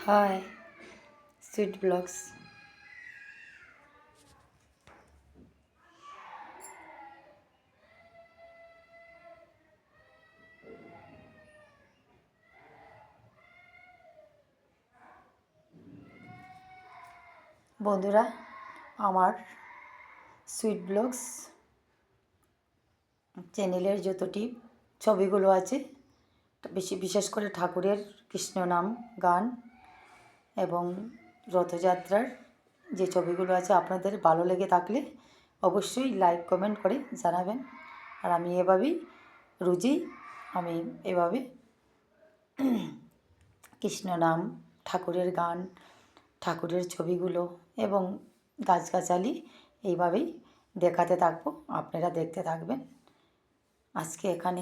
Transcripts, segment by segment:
High sweet blogs. বন্ধুরা, আমার sweet blogs চ্যানেলের যতটি ছবিগুলো আছে, বিশেষ করে ঠাকুরের কৃষ্ণ নাম গান এবং রথযাত্রার যে ছবিগুলো আছে, আপনাদের ভালো লেগে থাকলে অবশ্যই লাইক কমেন্ট করে জানাবেন। আর আমি এভাবেই রোজই এভাবে কৃষ্ণ নাম, ঠাকুরের গান, ঠাকুরের ছবিগুলো এবং গাছগাছালি এইভাবেই দেখাতে থাকবো, আপনারা দেখতে থাকবেন। আজকে এখন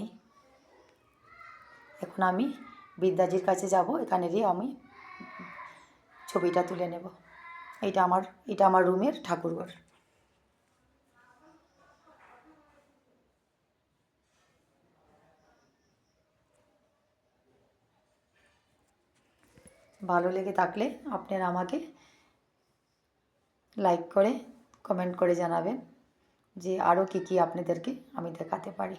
আমি বিদ্যাজির কাছে যাব, এখানেরই আমি ছবিটা তুলে নেব। এটা আমার রুমের ঠাকুরঘর। ভালো লেগে থাকলে আপনারা আমাকে লাইক করে কমেন্ট করে জানাবেন যে আরও কী আপনাদেরকে আমি দেখাতে পারি।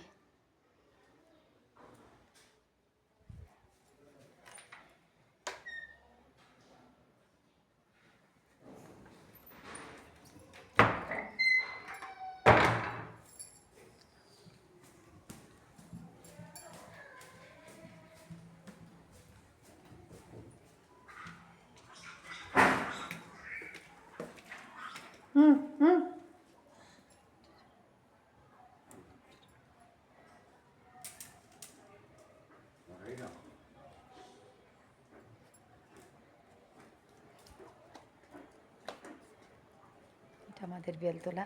এটা আমাদের বেলতলা।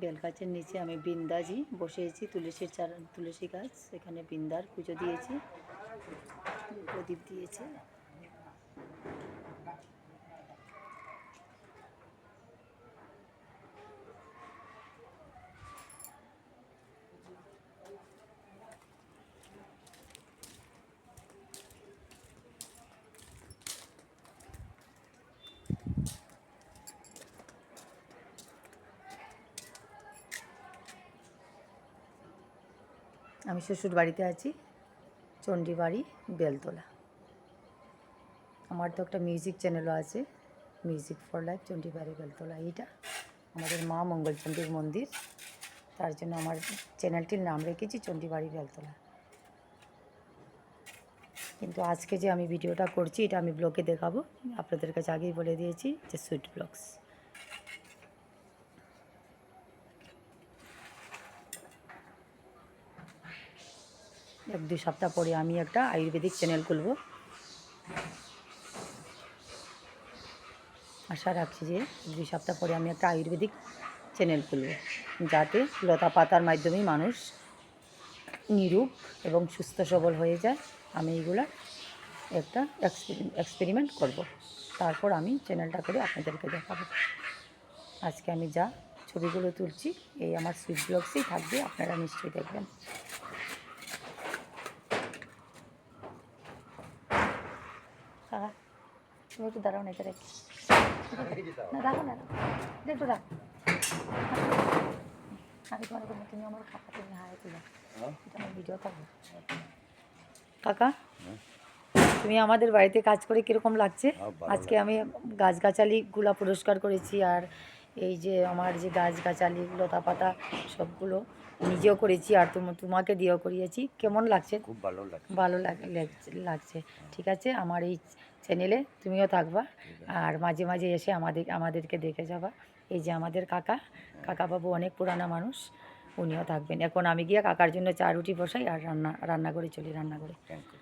বেলগাছের নিচে আমি বৃন্দাজি বসেছি, তুলসী গাছ, এখানে বৃন্দার পুজো দিয়েছি, প্রদীপ দিয়েছি। আমি শ্বশুর বাড়িতে আছি, চণ্ডীবাড়ি, বেলতলা। আমার তো একটা মিউজিক চ্যানেলও আছে, music for life, Chandibari, Beltala. এইটা আমাদের মা মঙ্গলচণ্ডীর মন্দির, তার জন্য আমার চ্যানেলটির নাম রেখেছি চণ্ডীবাড়ি, বেলতলা। কিন্তু আজকে যে আমি ভিডিওটা করছি, এটা আমি ব্লগে দেখাবো, আপনাদের কাছে আগেই বলে দিয়েছি যে সুইট ব্লগস। এক দুই সপ্তাহ পরে আমি একটা আয়ুর্বেদিক চ্যানেল খুলব। আশা রাখছি যে 2 সপ্তাহ পরে আমি একটা আয়ুর্বেদিক চ্যানেল খুলব, যাতে লতা পাতার মাধ্যমেই মানুষ নিরোগ এবং সুস্থ সবল হয়ে যায়। আমি এইগুলা একটা এক্সপেরিমেন্ট করব, তারপর আমি চ্যানেলটা করে আপনাদেরকে দেখাবো। আজকে আমি যা ছবিগুলো তুলছি, এই আমার সুইট ব্লগসেই থাকবে, আপনারা নিশ্চয়ই দেখবেন। কাকা তুমি একটু দাঁড়াও না, এটা রেখে না, রাখো না, একটু রাখ। আমি তোমার তুমি আমার কাকা, তুমি হাই তুলে, এটা আমার ভিডিও থাকবে। কাকা, তুমি আমাদের বাড়িতে কাজ করে কীরকম লাগছে? আজকে আমি গাছগাছালিগুলো পরিষ্কার করেছি, আর এই যে আমার যে গাছগাছালি, লতা পাতা সবগুলো নিজেও করেছি, আর তোমাকে দিয়েও করিয়েছি। কেমন লাগছে? খুব ভালো লাগছে। ভালো লাগছে। ঠিক আছে, আমার এই চ্যানেলে তুমিও থাকবা, আর মাঝে মাঝে এসে আমাদেরকে দেখে যাবা। এই যে আমাদের কাকাবাবু অনেক পুরানা মানুষ, উনিও থাকবেন। এখন আমি গিয়ে কাকার জন্য চা রুটি বসাই, আর রান্না করে চলি, রান্না করে। Thank you.